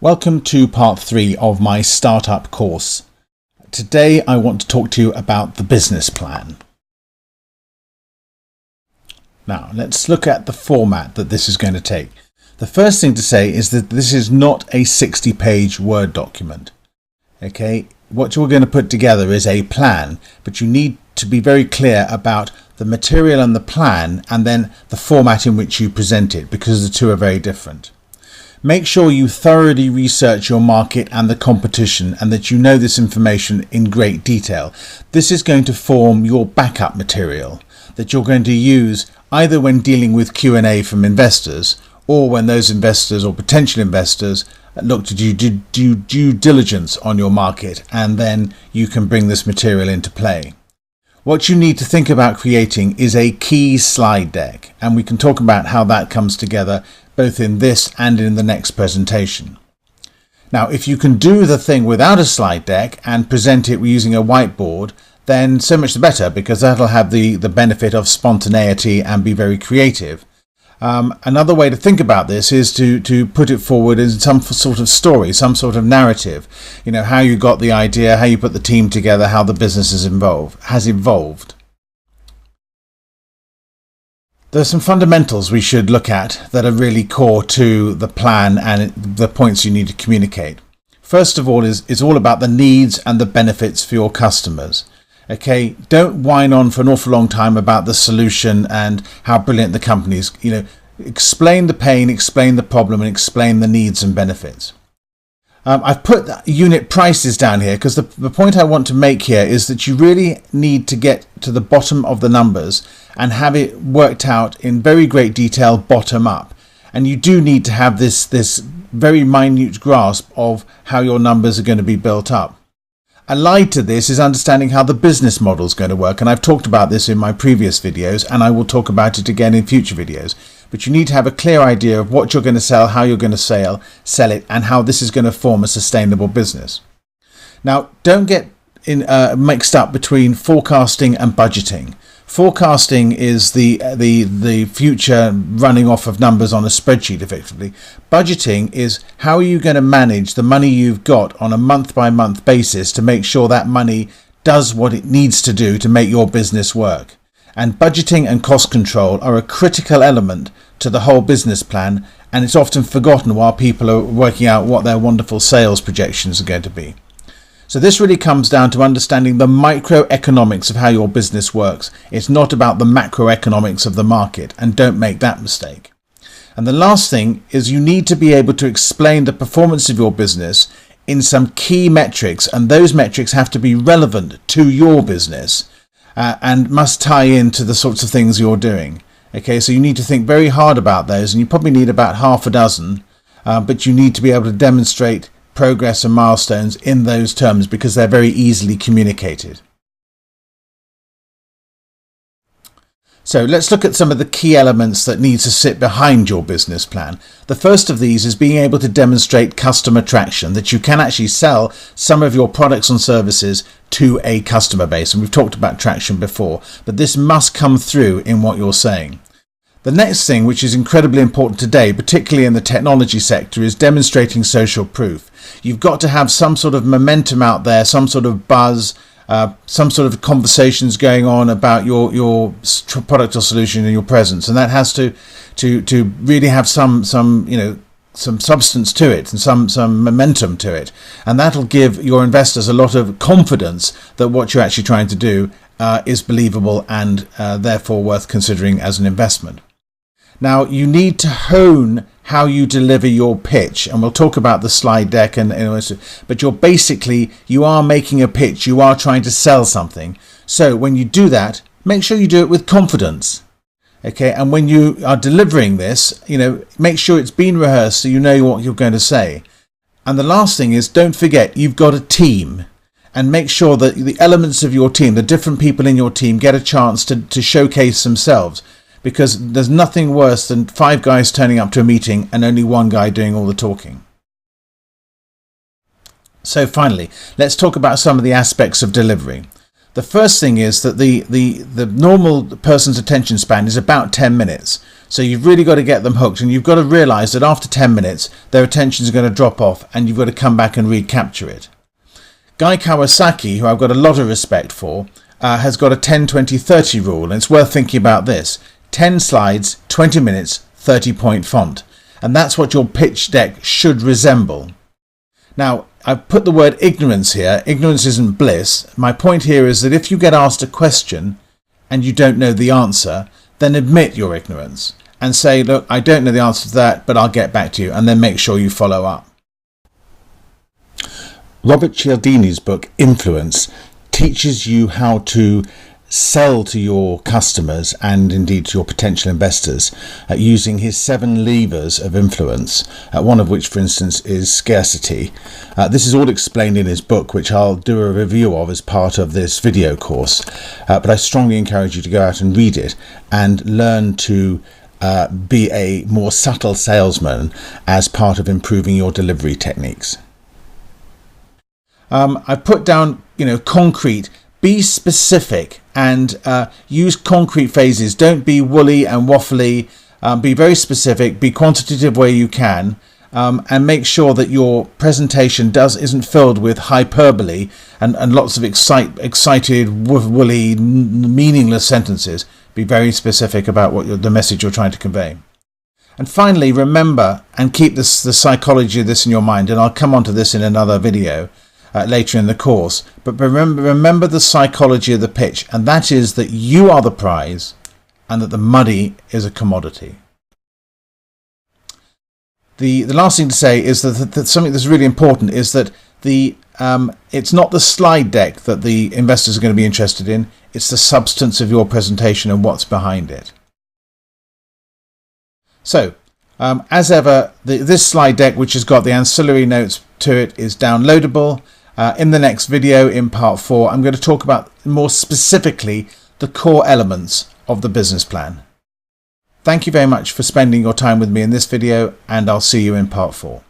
Welcome to part 3 of my startup course. Today I want to talk to you about the business plan. Now let's look at the format that this is going to take. The first thing to say is that this is not a 60-page Word document. Okay, what you're going to put together is a plan, but you need to be very clear about the material and the plan and then the format in which you present it, because the two are very different. Make sure you thoroughly research your market and the competition and that you know this information in great detail. This is going to form your backup material that you're going to use either when dealing with Q&A from investors or when those investors or potential investors look to do due diligence on your market, and then you can bring this material into play. What you need to think about creating is a key slide deck, and we can talk about how that comes together both in this and in the next presentation. Now, if you can do the thing without a slide deck and present it using a whiteboard, then so much the better, because that'll have the benefit of spontaneity and be very creative. Another way to think about this is to put it forward in some sort of story, some sort of narrative. You know, how you got the idea, how you put the team together, how the business has evolved. There are some fundamentals we should look at that are really core to the plan and the points you need to communicate. First of all is all about the needs and the benefits for your customers. Okay, don't whine on for an awful long time about the solution and how brilliant the company is. You know, explain the pain, explain the problem, and explain the needs and benefits. I've put unit prices down here because the point I want to make here is that you really need to get to the bottom of the numbers and have it worked out in very great detail bottom up. And you do need to have this very minute grasp of how your numbers are going to be built up. Allied to this is understanding how the business model is going to work, and I've talked about this in my previous videos, and I will talk about it again in future videos. But you need to have a clear idea of what you're going to sell, how you're going to sell it, and how this is going to form a sustainable business. Now, don't get mixed up between forecasting and budgeting. Forecasting is the future running off of numbers on a spreadsheet, effectively. Budgeting is how are you going to manage the money you've got on a month-by-month basis to make sure that money does what it needs to do to make your business work. And budgeting and cost control are a critical element to the whole business plan, and it's often forgotten while people are working out what their wonderful sales projections are going to be. So this really comes down to understanding the microeconomics of how your business works. It's not about the macroeconomics of the market, and don't make that mistake. And the last thing is you need to be able to explain the performance of your business in some key metrics, and those metrics have to be relevant to your business and must tie into the sorts of things you're doing. Okay, so you need to think very hard about those, and you probably need about half a dozen, but you need to be able to demonstrate progress and milestones in those terms because they're very easily communicated. So let's look at some of the key elements that need to sit behind your business plan. The first of these is being able to demonstrate customer traction, that you can actually sell some of your products and services to a customer base. And we've talked about traction before, but this must come through in what you're saying. The next thing, which is incredibly important today, particularly in the technology sector, is demonstrating social proof. You've got to have some sort of momentum out there, some sort of buzz, some sort of conversations going on about your product or solution and your presence, and that has to really have some substance to it and some momentum to it, and that'll give your investors a lot of confidence that what you're actually trying to do is believable and therefore worth considering as an investment. Now, you need to hone how you deliver your pitch, and we'll talk about the slide deck, but you are making a pitch, you are trying to sell something. So when you do that, make sure you do it with confidence. Okay, and when you are delivering this, make sure it's been rehearsed so you know what you're going to say. And the last thing is, don't forget you've got a team, and make sure that the elements of your team, the different people in your team, get a chance to showcase themselves. Because there's nothing worse than 5 guys turning up to a meeting and only 1 guy doing all the talking. So finally, let's talk about some of the aspects of delivery. The first thing is that the normal person's attention span is about 10 minutes. So you've really got to get them hooked, and you've got to realise that after 10 minutes their attention is going to drop off and you've got to come back and recapture it. Guy Kawasaki, who I've got a lot of respect for, has got a 10-20-30 rule, and it's worth thinking about this. 10 slides, 20 minutes, 30-point font. And that's what your pitch deck should resemble. Now, I've put the word ignorance here. Ignorance isn't bliss. My point here is that if you get asked a question and you don't know the answer, then admit your ignorance and say, look, I don't know the answer to that, but I'll get back to you, and then make sure you follow up. Robert Cialdini's book, Influence, teaches you how to sell to your customers and indeed to your potential investors using his 7 levers of influence, one of which, for instance, is scarcity. This is all explained in his book, which I'll do a review of as part of this video course, but I strongly encourage you to go out and read it and learn to be a more subtle salesman as part of improving your delivery techniques. I've put down, concrete. Be specific and use concrete phrases. Don't be woolly and waffly. Be very specific. Be quantitative where you can, and make sure that your presentation isn't filled with hyperbole and lots of excited, woolly, meaningless sentences. Be very specific about the message you're trying to convey. And finally, remember and keep the psychology of this in your mind. And I'll come on to this in another video later in the course, but remember the psychology of the pitch, and that is that you are the prize and that the money is a commodity. The last thing to say is that something that's really important is that it's not the slide deck that the investors are going to be interested in, it's the substance of your presentation and what's behind it. So as ever, this slide deck, which has got the ancillary notes to it, is downloadable. In the next video, in part 4, I'm going to talk about more specifically the core elements of the business plan. Thank you very much for spending your time with me in this video, and I'll see you in part 4.